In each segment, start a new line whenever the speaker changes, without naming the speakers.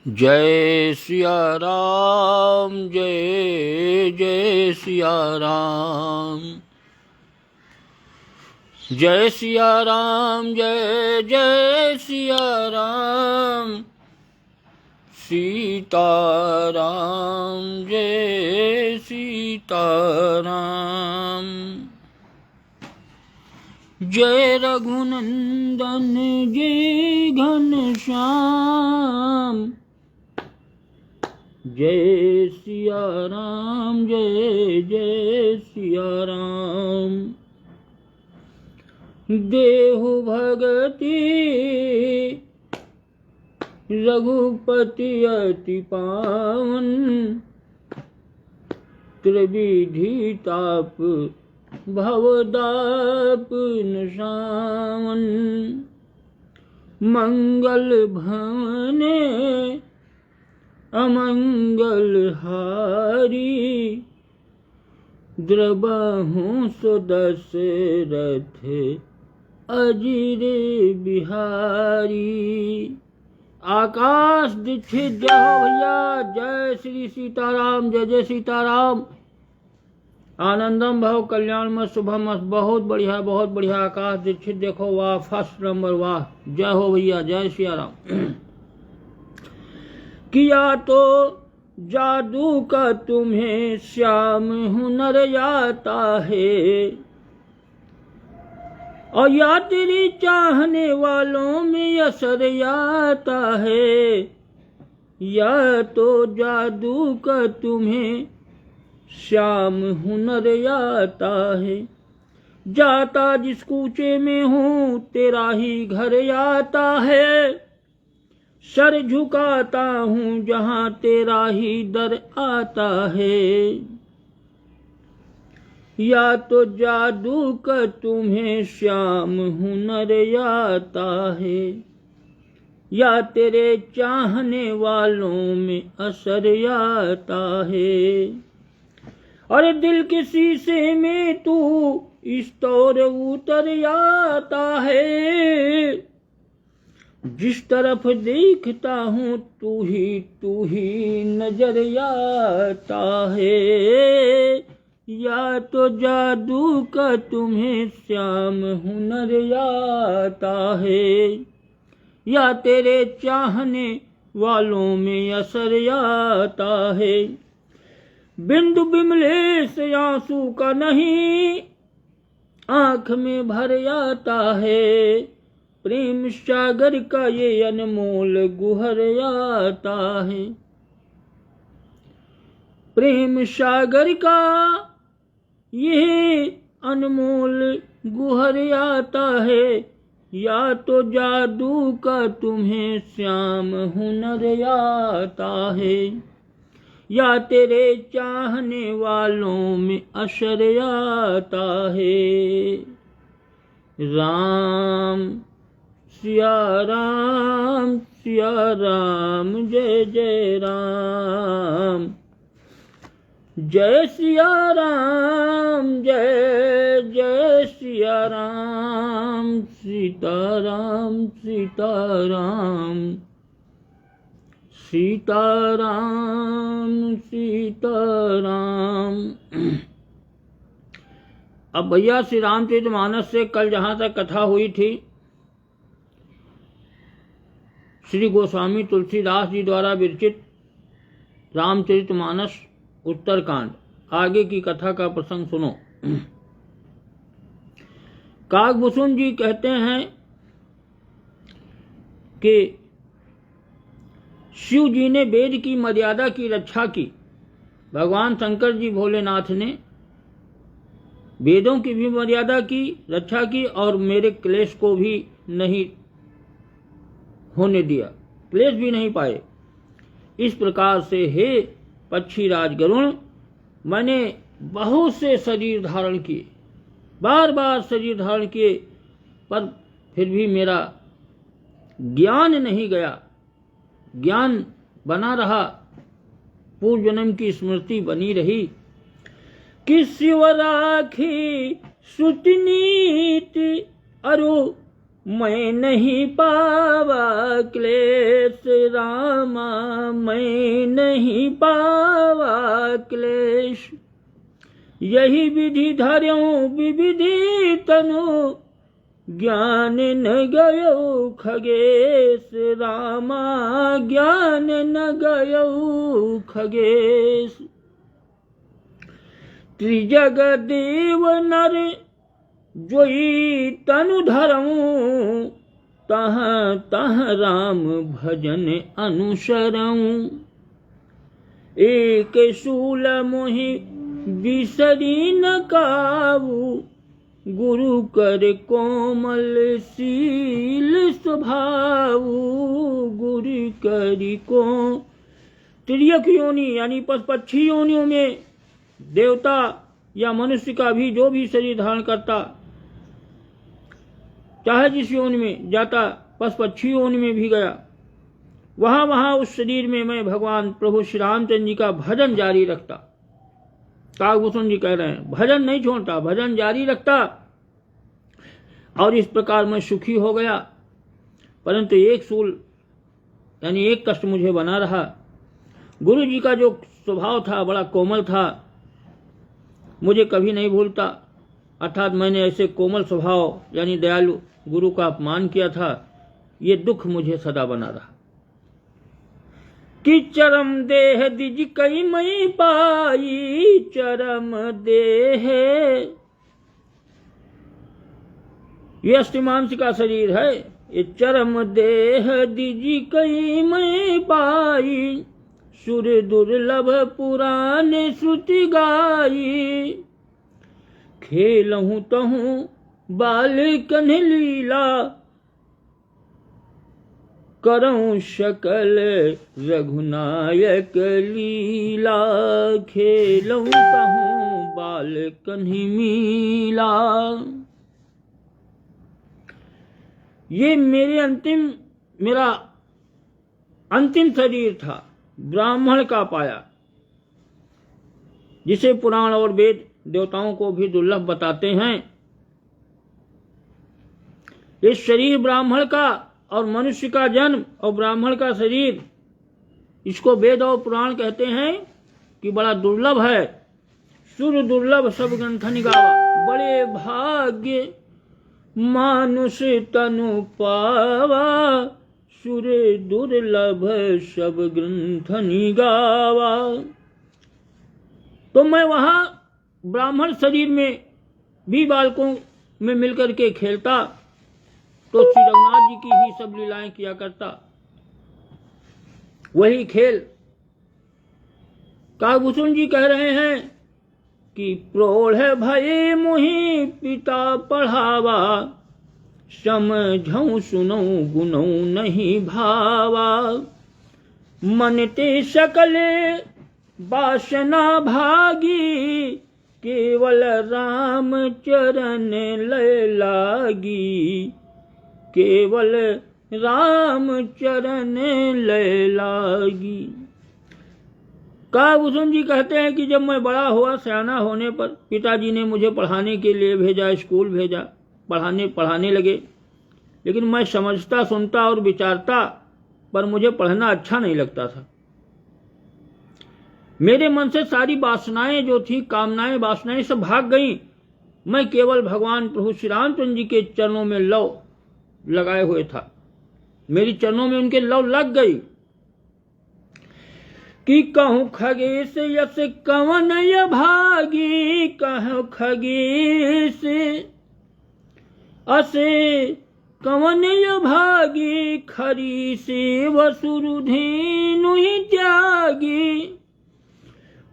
जय सिया राम, जय जय सिया राम। जय सिया राम, जय जय सिया राम। सीता राम, जय सीता राम। जय रघुनंदन, जय घनश्याम। जय सिया राम, जय जय सिया राम। देहु भगति रघुपति अति पावन। त्रिविधि ताप भवदाप निशामन। मंगल भवने अमंगल हारी। द्रबहु सुदशरथ अजिर बिहारी। आकाश दीक्षित जय हो भैया। जय श्री सीताराम, जय जय सीताराम। आनंदम भव कल्याण शुभम। बहुत बढ़िया, बहुत बढ़िया। आकाश दीक्षित देखो, वाह, फर्स्ट नंबर, वाह। जय हो भैया, जय सिया राम। किया तो जादू का तुम्हें श्याम हुनर आता है। और या तेरी चाहने वालों में असर आता है। या तो जादू का तुम्हें श्याम हुनर आता है। जाता जिस कूचे में हूँ तेरा ही घर आता है। सर झुकाता हूँ जहाँ तेरा ही दर आता है। या तो जादू का तुम्हें श्याम हुनर आता है। या तेरे चाहने वालों में असर आता है। और दिल के शीशे में तू इस तौर उतर आता है। जिस तरफ देखता हूँ तू ही नजर आता है। या तो जादू का तुम्हें श्याम हुनर आता है। या तेरे चाहने वालों में असर आता है। बिंदु बिमलेश आंसू का नहीं आंख में भर आता है। प्रेम सागर का ये अनमोल गुहर आता है। प्रेम सागर का ये अनमोल गुहर आता है। या तो जादू का तुम्हें श्याम हुनर आता है। या तेरे चाहने वालों में असर आता है। राम सिया राम, सिया राम, जय जय राम। जय सिया राम, जय जय सिया राम। सीताराम, सीताराम, सीताराम, सीताराम। अब भैया श्री रामचरितमानस से कल जहाँ तक कथा हुई थी, श्री गोस्वामी तुलसीदास जी द्वारा विरचित रामचरितमानस उत्तरकांड, आगे की कथा का प्रसंग सुनो। काकभूषण जी कहते हैं कि शिव जी ने वेद की मर्यादा की रक्षा की। भगवान शंकर जी भोलेनाथ ने वेदों की भी मर्यादा की रक्षा की और मेरे क्लेश को भी नहीं होने दिया, क्लेश भी नहीं पाए। इस प्रकार से हे पक्षी राज गरुण, मैंने बहुत से शरीर धारण किए, बार बार शरीर धारण किए, पर फिर भी मेरा ज्ञान नहीं गया। ज्ञान बना रहा, पूर्व जन्म की स्मृति बनी रही। कि शिव राखी सुतनीति अरु मैं नहीं पावा क्लेश रामा, मैं नहीं पावा क्लेश। यही विधि धर्यों विविधि तनु, ज्ञान न गयो खगेश रामा, ज्ञान न गयो खगेश। त्रिजग देव नर जोई तनु धरऊं, तह तह राम भजन अनुसरऊं। एक शूल मोहि बिसरी न काऊ, गुरु कर कोमल शील स्वभाव, गुरु करि को। तिर्यक योनि यानी पशु योनियों में देवता या मनुष्य का भी जो भी शरीर धारण करता, चाहे जिस योनि में जाता, पशु योनि में भी गया, वहां उस शरीर में मैं भगवान प्रभु श्री रामचंद्र जी का भजन जारी रखता। काकभूषण जी कह रहे हैं भजन नहीं छोड़ता, भजन जारी रखता, और इस प्रकार मैं सुखी हो गया। परंतु एक सूल यानी एक कष्ट मुझे बना रहा। गुरु जी का जो स्वभाव था बड़ा कोमल था, मुझे कभी नहीं भूलता। अर्थात मैंने ऐसे कोमल स्वभाव यानी दयालु गुरु का अपमान किया था, ये दुख मुझे सदा बना रहा। कि चरम देह दिज कई मई पाई, चरम देह ये अस्थिमांस का शरीर है। ये चरम देह दिज कई मई पाई, सुर दुर्लभ पुराने श्रुति गाई। खेलहूँ तहूँ बाल कन्ह लीला, करऊँ सकल रघुनायक लीला। खेलऊँ तहूँ बाल कन्ह मीला। ये मेरा अंतिम शरीर था, ब्राह्मण का पाया, जिसे पुराण और वेद देवताओं को भी दुर्लभ बताते हैं। इस शरीर ब्राह्मण का और मनुष्य का जन्म और ब्राह्मण का शरीर, इसको वेद और पुराण कहते हैं कि बड़ा दुर्लभ है। सुर दुर्लभ सब ग्रंथ निगावा, बड़े भाग्य मानुष तनु पावा। सुर दुर्लभ सब ग्रंथ निगावा। तो मैं वहां ब्राह्मण शरीर में भी बालकों में मिलकर के खेलता, तो श्री रघुनाथ जी की ही सब लीलाएं किया करता। वही खेल काकभूषण जी कह रहे हैं कि प्रौढ़ भये मोहि पिता पढ़ावा, समझऊं सुनऊं गुनऊं नहीं भावा। मन ते सकले वासना भागी, केवल राम चरण लय लागी। केवल राम चरण लय लागी। काकभूषण जी कहते हैं कि जब मैं बड़ा हुआ, सयाना होने पर पिताजी ने मुझे पढ़ाने के लिए भेजा, स्कूल भेजा, पढ़ाने लगे। लेकिन मैं समझता, सुनता और विचारता, पर मुझे पढ़ना अच्छा नहीं लगता था। मेरे मन से सारी वासनाएं जो थी, कामनाएं, वासनाएं सब भाग गईं। मैं केवल भगवान प्रभु श्री रामचंद्र जी के चरणों में लव लगाए हुए था। मेरी चरणों में उनके लव लग गई। कि कहूँ खगेश यस कवन य भागी, कहूँ खगेश असे कवन य भागी। खरी से वसुरुधेनु ही त्यागी,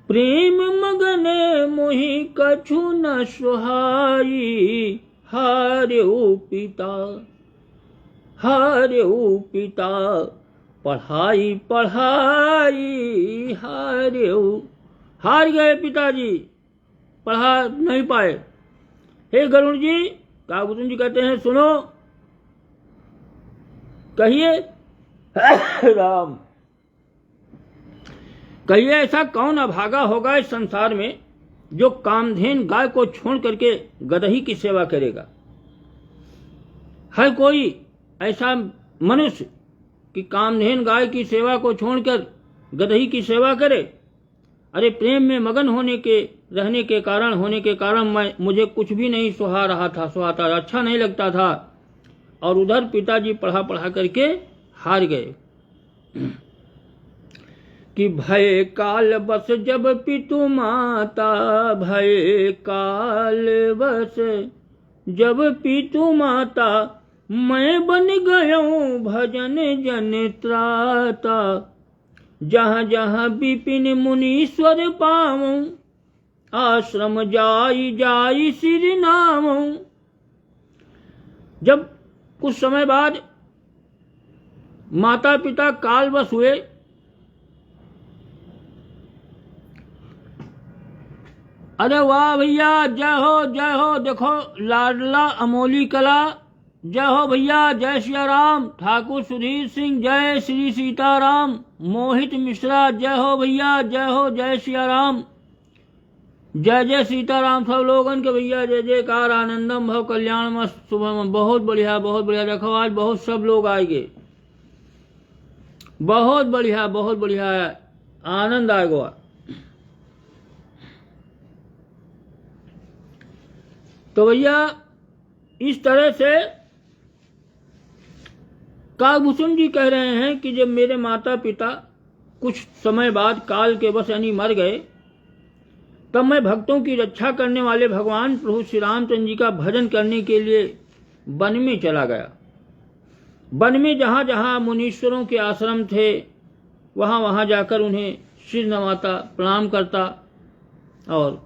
प्रेम मगन मोहि कछु न सुहाई। हार्यो पिता, हार्यो पिता, पढ़ाई पढ़ाई हार्यो। हार गए पिताजी, पढ़ा नहीं पाए। हे गरुड़ जी, काकभूषण जी कहते हैं सुनो, कहिए राम, कहिए ऐसा कौन अभागा होगा इस संसार में जो कामधेन गाय को छोड़ करके गदही की सेवा करेगा। है कोई ऐसा मनुष्य कि कामधेन गाय की सेवा को छोड़कर गदही की सेवा करे? अरे प्रेम में मगन रहने के कारण मुझे कुछ भी नहीं सुहाता, अच्छा नहीं लगता था। और उधर पिताजी पढ़ा करके हार गए कि भय काल बस जब पितु माता, भय काल बस जब पितु माता, मैं बन गयो भजन जन त्राता, जहाँ जहाँ विपिन मुनीश्वर पाऊं, आश्रम जाई सिर नामऊं। जब कुछ समय बाद माता पिता कालवश हुए, अरे वाह भैया, जय हो, देखो लाडला अमोली कला, जय हो भैया, जय सिया राम। ठाकुर सुधीर सिंह, जय श्री सीताराम। मोहित मिश्रा, जय हो भैया, जय हो, जय सिया राम, जय जय सीताराम। सब लोगन के भैया जय जयकार, आनंदम भव कल्याण मस्त शुभम। बहुत बढ़िया देखो आज बहुत सब लोग आएंगे, बहुत बढ़िया आनंद आएगा। तो भैया इस तरह से कागभूषण जी कह रहे हैं कि जब मेरे माता पिता कुछ समय बाद काल के वश यानी मर गए, तब मैं भक्तों की रक्षा करने वाले भगवान प्रभु श्री रामचंद्र जी का भजन करने के लिए वन में चला गया। वन में जहाँ जहाँ मुनीश्वरों के आश्रम थे, वहाँ वहाँ जाकर उन्हें सिर नवाता, प्रणाम करता और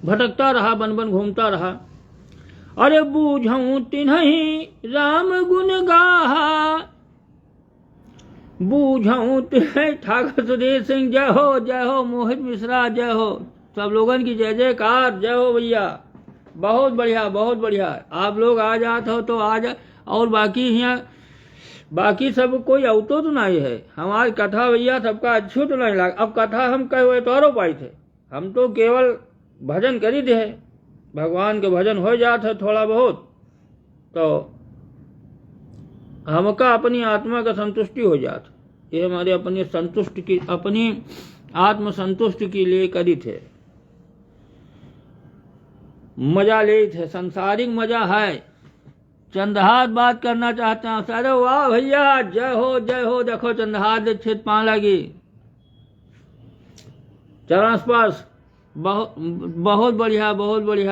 भटकता रहा, वन वन घूमता रहा। अरे बूझऊं तिन्हि राम गुण गाहा, बूझऊं तिन्हि। ठाकुर सुधीर सिंह जय हो, मोहित मिश्रा जय हो, सब लोगन की जय जयकार, जय हो भैया। बहुत बढ़िया। आप लोग आ जाते हो तो आ जा, और बाकी सब कोई अवतो तो नहीं है। हमारी कथा भैया सबका अच्छी तो नहीं लगा। अब कथा हम कहे हुए तो पाई थे, हम तो केवल भजन करी थे, भगवान के भजन हो जाते थोड़ा बहुत, तो हमका अपनी आत्मा का संतुष्टि हो जाता। ये हमारे अपनी आत्म संतुष्टि के लिए करी थे, मजा ले थे, संसारिक मजा है। चंदहार बात करना चाहते हैं। अरे वाह भैया, जय हो। देखो चंदहार दीक्षित पान लगी, चरण स्पर्श, बहुत बढ़िया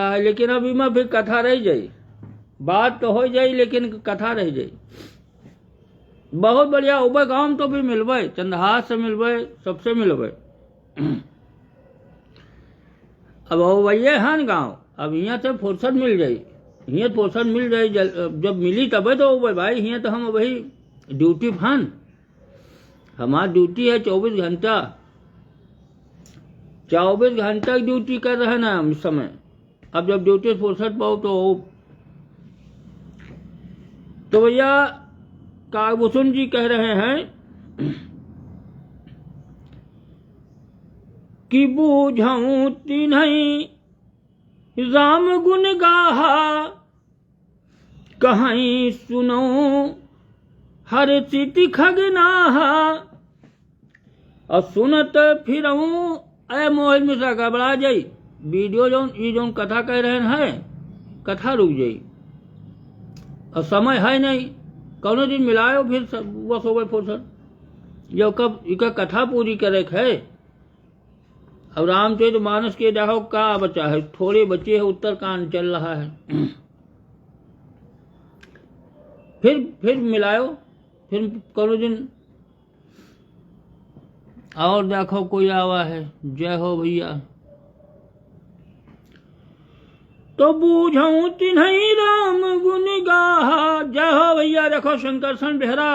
है। लेकिन अभी में फिर कथा रह जाई, बात तो हो जाई लेकिन कथा रह जाई। बहुत बढ़िया। उबे गाँव तो भी मिलबे, चंदहार से मिलबे, सबसे मिलबे। अब हो भैया है न गाँव, अब यहाँ से फुर्सत मिल जाई, जब मिली तबे तो उबे भाई। यहाँ तो हम वही ड्यूटी फन, हमारी ड्यूटी है 24 घंटा की ड्यूटी कर रहे हैं ना हम इस समय। अब जब ड्यूटी फुर्सत पाओ तो भैया कागभूषण जी कह रहे हैं कि बूझऊं तिन्हि राम गुण गाहा, कहीं सुनो हर चिति खगनाहा, और सुनत फिरऊं। अरे मोहित मिश्रा घबरा जाई, वीडियो जो कथा कह रहे हैं, कथा रुक जाई, और समय है नहीं। कौनो दिन मिलायो फिर बस हो गए फुर्सत, जो कब इका कथा पूरी करे है। अब रामचरित मानस के देखो का बचा है, थोड़े बच्चे है, उत्तरकांड चल रहा है। फिर मिलायो, फिर कौनो दिन और देखो कोई आवा है। जय हो भैया। तो बूझऊं तिन्हि राम गुण गाहा, जय हो भैया। देखो शंकरसन बेहरा,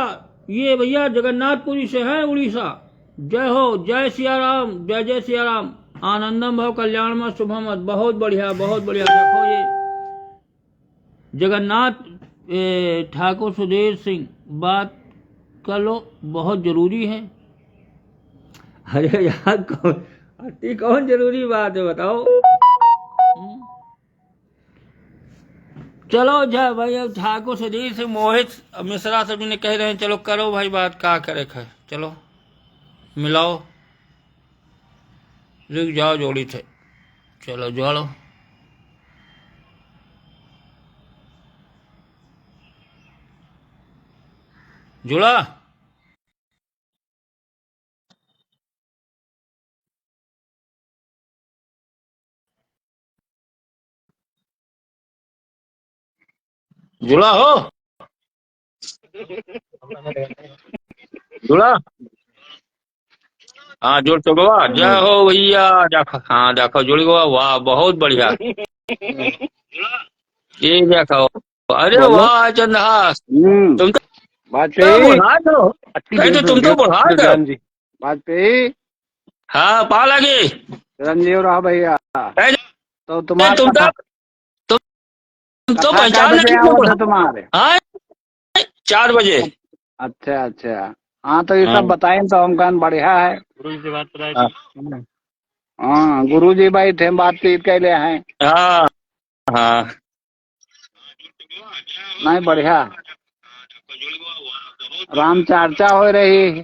ये भैया जगन्नाथपुरी से है, उड़ीसा। जय हो, जय सिया राम, जय सिया राम। आनंदम भव कल्याण में शुभम। बहुत बढ़िया। देखो ये जगन्नाथ ठाकुर सुधीर सिंह, बात कर लो, बहुत जरूरी है। अरे यार कौन जरूरी बात है बताओ। चलो जा भाई, अब ठाकुर शरीर से मोहित मिश्रा सभी ने कह रहे हैं, चलो करो भाई बात, क्या करे खैर, चलो मिलाओ, रुक जाओ जोड़ी थे, चलो जोड़ो। जुड़ा? जुड़ा हो? जुड़ा? हाँ जुड़ तो गवा, जय हो भैया, देखो, हाँ देखो जुड़ गवा, वाह बहुत बढ़िया। ये देखो, अरे
बोलो।
वाह चंद्रहास, तुम तो
वाजपेयी
बुढ़ा हो,
अच्छी
कहे तो तुम तो बुढ़ा गए।
ज्ञान जी। वाजपेयी
हाँ पा लगे,
चिरंजीव रहा भैया। तो
तुम
तुम्हारा
तो
कथा
तुम तो
कथा कै
पहचान
बजे
नहीं
आओ
बुढ़ा।
थे तुम्हारे?
हाँ 4 बजे।
अच्छा अच्छा। हाँ तो ये
हाँ
सब बताएं तो हम कहन बढ़िया है।
गुरु से बात कराई थी।
हाँ गुरु जी भाई थे बातचीत कैले हैं।
हाँ हाँ
नहीं बढ़िया, राम चर्चा हो रही।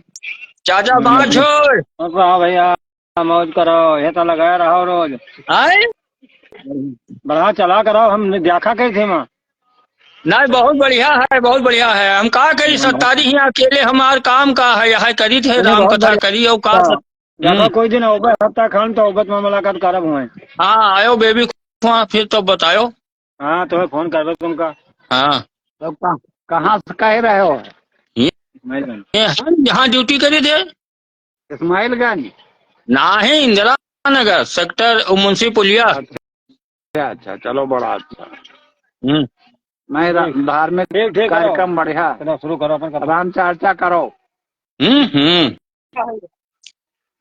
चाचा बात छोड़।
रहो भैया, मौज करो, ये तो लगाया रहो रोज।
आए
बढ़ा चला करो, हम देखा कैसे माँ।
नहीं बहुत बढ़िया है, बहुत बढ़िया है। हम कहा करी सत्तारी ही अकेले हमार काम का है, यहाँ करी थे
नहीं
राम
बहुत
कथा
बढ़िया।
करी और का
देखो कोई दिन होगा हफ्ता खंड तो होगा, तुम्हें मुलाकात करब हुए।
हाँ आयो बेबी खुआ, फिर तो बतायो।
हाँ तुम्हें फोन कर तुमका।
हाँ
तो कहाँ से कह रहे हो?
ये,
इस्माइलगंज।
हम जहाँ ड्यूटी करे थे,
इस्माइलगंज।
ना है इंदिरा नगर सेक्टर मुंशी पुलिया।
अच्छा अच्छा, चलो बड़ा अच्छा।
हम्म
नहीं धार्मिक कार्यक्रम बढ़िया, शुरू करो अपन, राम चर्चा करो।
हम्म।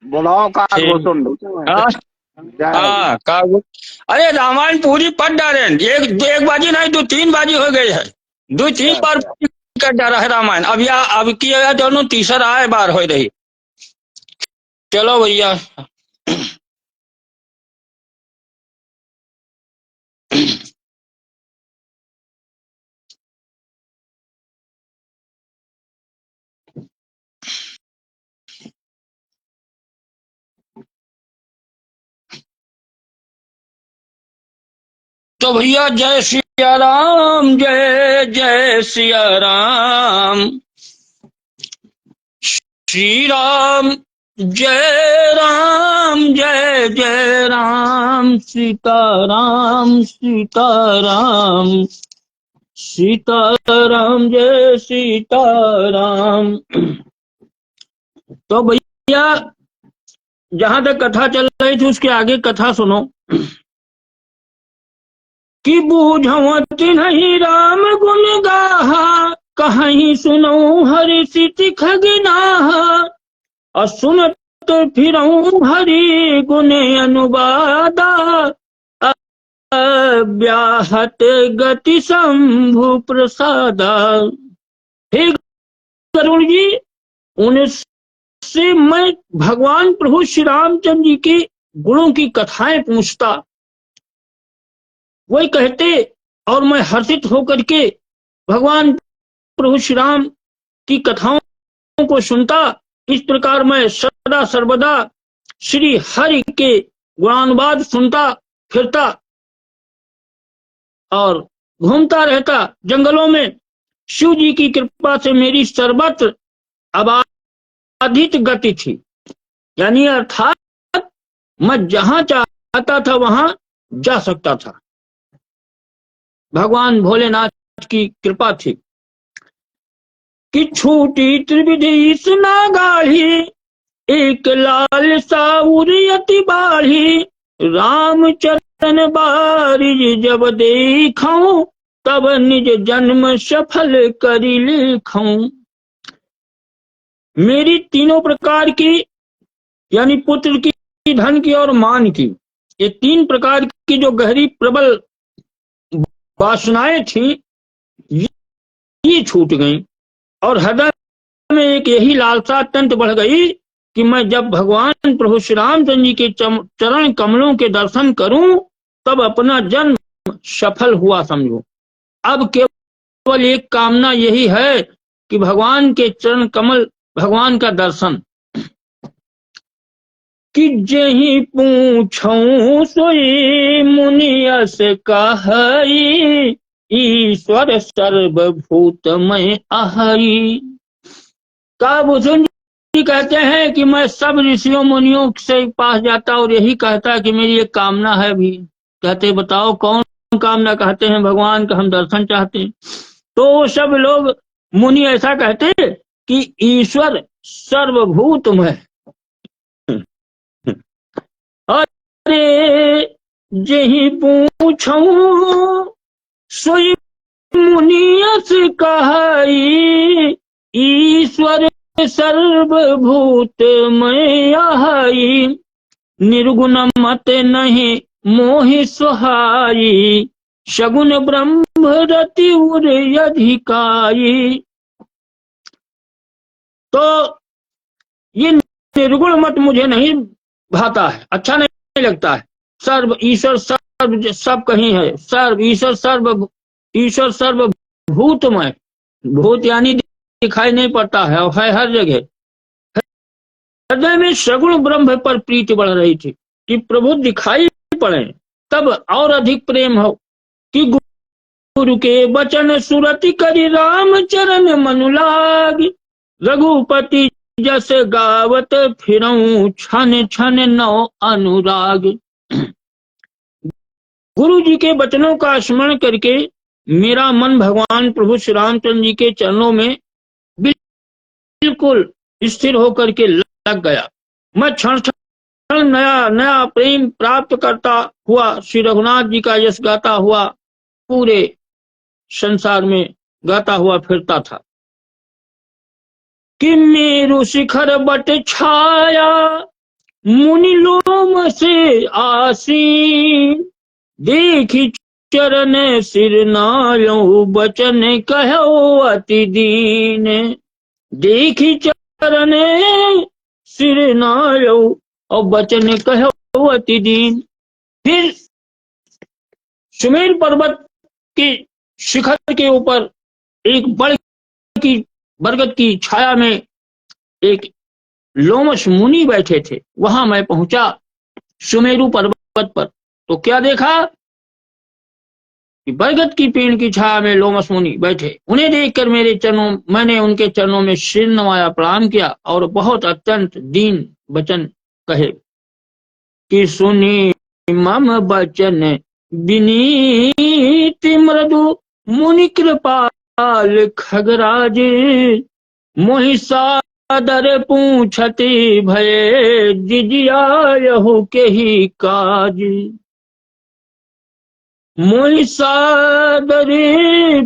बुलाओ का
ठीक।
घोषुंड।
हाँ
जय हो।
हाँ का, अरे रामायण पूरी पढ़ डाले, एक बाजी नहीं 2-3 बाजी हो गई है, 2-3 बार
अच्छा
कर डाला है रामायण। अब की दोनों तीसरा है बार हो रही। चलो भैया, तो भैया जय सिया राम, जय जय सिया राम, श्री राम जय राम, जय जय राम, सीताराम सीताराम, सीताराम जय सीताराम। तो भैया जहां तक कथा चल रही थी उसके आगे कथा सुनो कि बूझवत नहीं राम गुण गाहा, कहीं सुनो हरि सिति खगनाहा, असुनत फिरऊं हरि गुण अनुवादा, व्याहत गति शंभु प्रसादा। हे करुण जी, उनसे मैं भगवान प्रभु श्री रामचंद्र जी के गुणों की कथाएं पूछता, वही कहते और मैं हर्षित होकर के भगवान प्रभु श्री राम की कथाओं को सुनता। इस प्रकार मैं सदा सर्वदा श्री हरि के गुणानुवाद सुनता फिरता और घूमता रहता जंगलों में। शिव जी की कृपा से मेरी सर्वत्र अबाधित गति थी, यानी अर्थात मैं जहां चाहता था वहां जा सकता था। भगवान भोलेनाथ की कृपा थी कि छूटी त्रिविधि सुना गाढ़ी, एक लाल साउरियति बाढ़ी, रामचरण बारिज जब देखूं, तब निज जन्म सफल करी लिखूं। मेरी तीनों प्रकार की, यानी पुत्र की, धन की और मान की, ये 3 प्रकार की जो गहरी प्रबल वासनाएं थी ये छूट गईं और हृदय में एक यही लालसा अत्यंत बढ़ गई कि मैं जब भगवान प्रभु श्री रामचंद्र जी के चरण कमलों के दर्शन करूं तब अपना जन्म सफल हुआ समझो। अब केवल एक कामना यही है कि भगवान के चरण कमल, भगवान का दर्शन। कि जेहि पूछऊं सोई मुनियस कहई, ईश्वर सर्वभूतमय आहई। काबुसुन जी कहते हैं कि मैं सब ऋषियों मुनियों से पास जाता और यही कहता कि मेरी एक कामना है भी। कहते बताओ कौन कामना? कहते हैं भगवान का हम दर्शन चाहते हैं। तो सब लोग मुनि ऐसा कहते कि ईश्वर सर्वभूतमय। अरे जेहि पूछऊं सोई मुनियस कहई, ईश्वर सर्वभूतमय आहई। निर्गुण मत नहीं मोहि सुहाई, सगुण ब्रह्म रति उर अधिकाई। तो ये निर्गुण मत मुझे नहीं भाता है, अच्छा नहीं लगता है। सर्व ईश्वर सर्व सब कहीं है, सर्व ईश्वर सर्वभूतमय। भूत यानी दिखाई नहीं पड़ता है और है हर जगह। हृदय में सगुण ब्रह्म पर प्रीति बढ़ रही थी कि प्रभु दिखाई पड़े, तब और अधिक प्रेम हो। कि गुरु के वचन सुरति करि राम चरण मनु लाग, रघुपति जस गावत फिरऊं छन छन नौ अनुराग। गुरु जी के वचनों का स्मरण करके मेरा मन भगवान प्रभु श्री रामचंद्र जी के चरणों में बिल्कुल स्थिर होकर के लग गया। मैं क्षण क्षण नया नया प्रेम प्राप्त करता हुआ श्री रघुनाथ जी का यश गाता हुआ पूरे संसार में गाता हुआ फिरता था। कि मेरु शिखर बट छाया मुनि लोम से आसीन, देखी चरण सिर नायो बचन कहो अति दीन। देखी चरण सिर नायो और बचन कहो अति दीन। फिर सुमेर पर्वत के शिखर के ऊपर एक बरगद की छाया में एक लोमश मुनि बैठे थे। वहां मैं पहुंचा सुमेरु पर्वत पर, तो क्या देखा कि बरगद की पेड़ की छाया में लोमश मुनि बैठे। उन्हें देखकर मैंने उनके चरणों में सिर नवाया, प्रणाम किया और बहुत अत्यंत दीन वचन कहे कि सुनी मम बचन विनीत मृदु, मुनि कृपाल खगराज, मोहि सादर पूछति भय, जिजियायहु के ही काज। मोहि सादर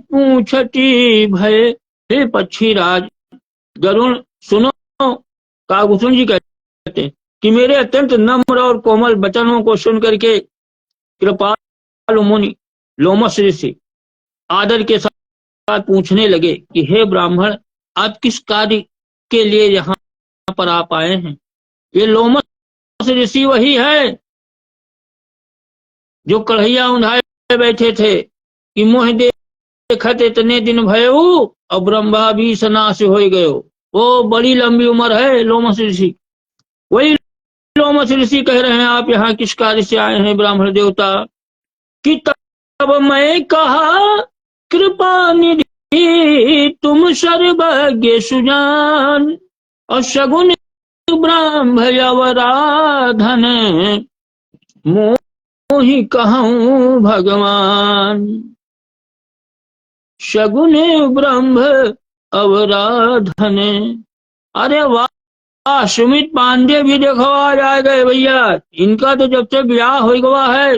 पूछति भय। हे पक्षी राज गरुण सुनो। कागभूषण जी कहते हैं कि मेरे अत्यंत नम्र और कोमल वचनों को सुन करके कृपालु मुनि लोमश ऋषि आदर के साथ पूछने लगे कि हे ब्राह्मण, आप किस कार्य के लिए यहाँ पर आप आए हैं? ये लोमश ऋषि वही है जो कढ़ैया उंधाए बैठे थे कि मोह देखत इतने दिन भयऊ और ब्रह्मा भी सनाश हो गयो। वो बड़ी लंबी उम्र है लोमश ऋषि। वही लोमश ऋषि कह रहे हैं आप यहाँ किस कार्य से आए हैं ब्राह्मण देवता? कि तब मैं कहा कृपा निधि तुम सर्वज्ञ सुजान, और सगुन ब्रह्म अवराधन मोहि कहूँ भगवान। सगुन ब्रह्म अवराधन। अरे वाह, सुमित पांडे भी देखो आज आ गए भैया। इनका तो जब से ब्याह हो गया है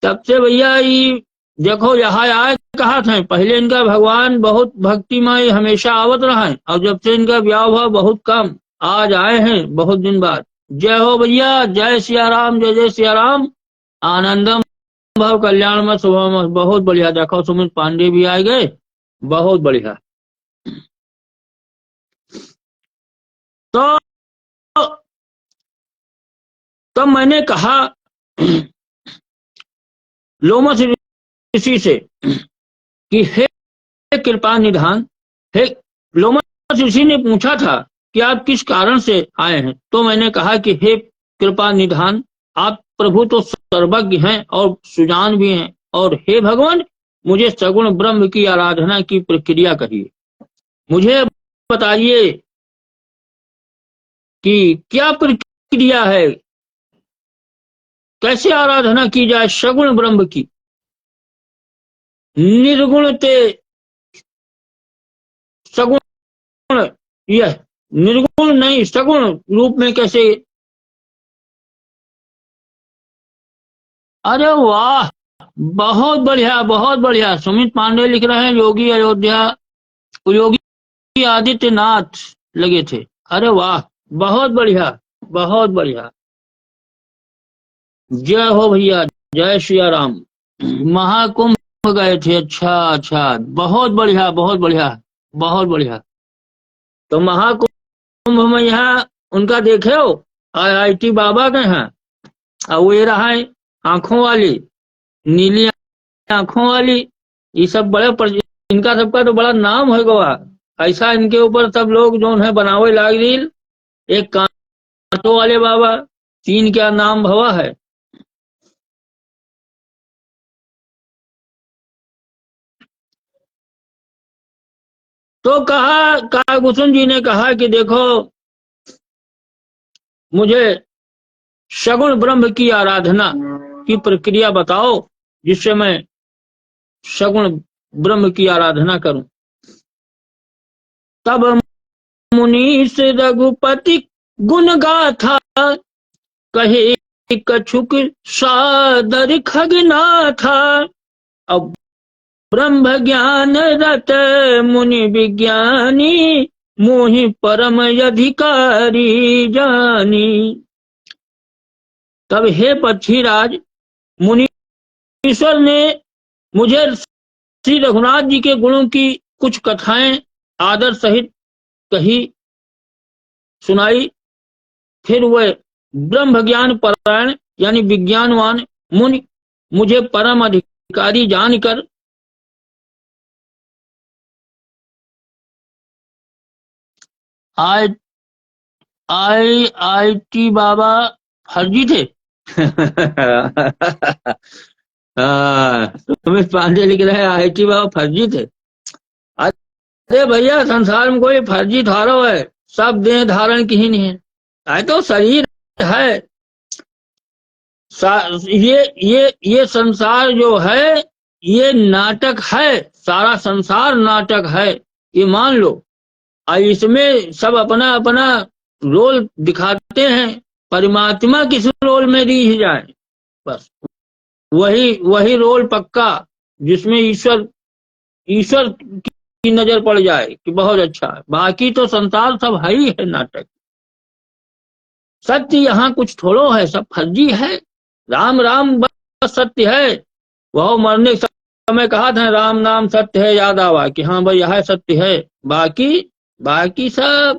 तब से भैया ये देखो यहाँ आए कहा था। पहले इनका भगवान बहुत भक्तिमय हमेशा आवत रहा है और जब से इनका ब्याह हुआ बहुत कम आज आए हैं बहुत दिन बाद। जय हो भैया, जय सिया राम, जय जय सिया राम। आनंदम भव कल्याण में सुबह बहुत बढ़िया। देखो सुमित पांडे भी आ गए, बहुत बढ़िया। तो मैंने कहा लोमश ऋषि से कि हे कृपा निधान, हे लोमस ऋषि ने पूछा था कि आप किस कारण से आए हैं। तो मैंने कहा कि हे कृपा निधान, आप प्रभु तो सर्वज्ञ हैं और सुजान भी हैं, और हे भगवान, मुझे सगुण ब्रह्म की आराधना की प्रक्रिया कहिए। मुझे बताइए कि क्या प्रक्रिया है, कैसे आराधना की जाए सगुण ब्रह्म की। निर्गुण ते सगुण, यह निर्गुण नहीं सगुण रूप में कैसे। अरे वाह, बहुत बढ़िया बहुत बढ़िया। सुमित पांडे लिख रहे हैं योगी अयोध्या, योगी आदित्यनाथ लगे थे। अरे वाह, बहुत बढ़िया बहुत बढ़िया। जय हो भैया, जय सिया राम। महाकुंभ गए थे, अच्छा अच्छा, बहुत बढ़िया बहुत बढ़िया बहुत बढ़िया। तो महाकुंभ में यहाँ उनका देखे हो, IIT बाबा के हैं, और वो ये रहा है आंखों वाली, नीली आंखों वाली। ये सब इनका सबका तो बड़ा नाम है गोवा। ऐसा इनके ऊपर सब लोग जो है बनावे लाग रील। एक कांटों वाले बाबा, तीन क्या नाम भवा है। तो कहा काकुसुम जी ने कहा कि देखो, मुझे सगुण ब्रह्म की आराधना की प्रक्रिया बताओ, जिससे मैं सगुण ब्रह्म की आराधना करूं। तब मुनीष रघुपति गुण गाथा, कहे कछुक सादर खगनाथा। अब ब्रह्म ज्ञान रत मुनि विज्ञानी, मोहि परम अधिकारी जानी। तब हे पक्षीराज, मुनीश्वर ने मुझे श्री रघुनाथ जी के गुणों की कुछ कथाएं आदर सहित कही, सुनाई। फिर वह ब्रह्म ज्ञान परायण यानी विज्ञानवान मुनि मुझे परम अधिकारी जानकर IIT बाबा फर्जी थे। सुमित पांडे लिख रहे हैं IIT बाबा फर्जी थे। अरे भैया, संसार में कोई फर्जी थारो है, सब देह धारण की ही नहीं है। आए तो शरीर है। ये संसार जो है, ये नाटक है, सारा संसार नाटक है, ये मान लो। और इसमें सब अपना अपना रोल दिखाते हैं। परमात्मा किस रोल में दी जाए, बस वही वही रोल पक्का, जिसमें ईश्वर ईश्वर की नजर पड़ जाए कि बहुत अच्छा है। बाकी तो संसार सब है ही है नाटक। सत्य यहाँ कुछ थोड़ो है, सब फर्जी है। राम राम बस सत्य है। वह मरने के समय कहा था राम नाम सत्य है, याद आवा कि हाँ भाई यह सत्य है। बाकी बाकी सब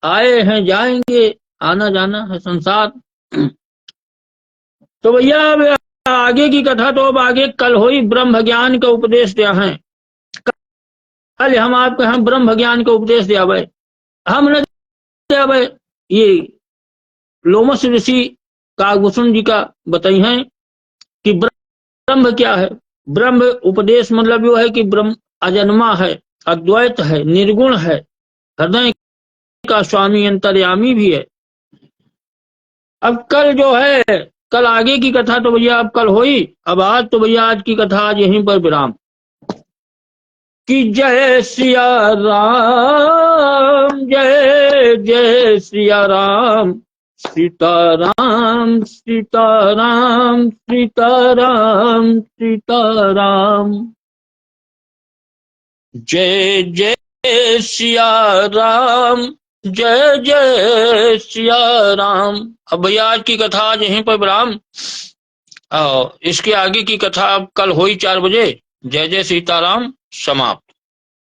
आए हैं जाएंगे, आना जाना है संसार। तो भैया अब आगे की कथा तो अब आगे कल हुई। ब्रह्म ज्ञान का उपदेश दिया है कल। हम आपको हम ब्रह्म ज्ञान का उपदेश दिया भाई, हम न दिया भाई। ये लोमस ऋषि काकुसुम जी का बताई है कि ब्रह्म क्या है। ब्रह्म उपदेश मतलब यो है कि ब्रह्म अजन्मा है, अद्वैत है, निर्गुण है, हृदय का स्वामी अंतर्यामी भी है। अब कल जो है, कल आगे की कथा तो भैया अब कल हुई। अब आज तो भैया आज की कथा आज यहीं पर विराम। कि जय सिया राम, जय जय सिया राम, सीताराम सीताराम सीताराम सीताराम। जय जय सिया राम, जय जय सिया राम। अब भैया आज की कथा आज यहीं पर विराम। इसके आगे की कथा अब कल हुई 4 बजे। जय जय सीताराम समाप्त।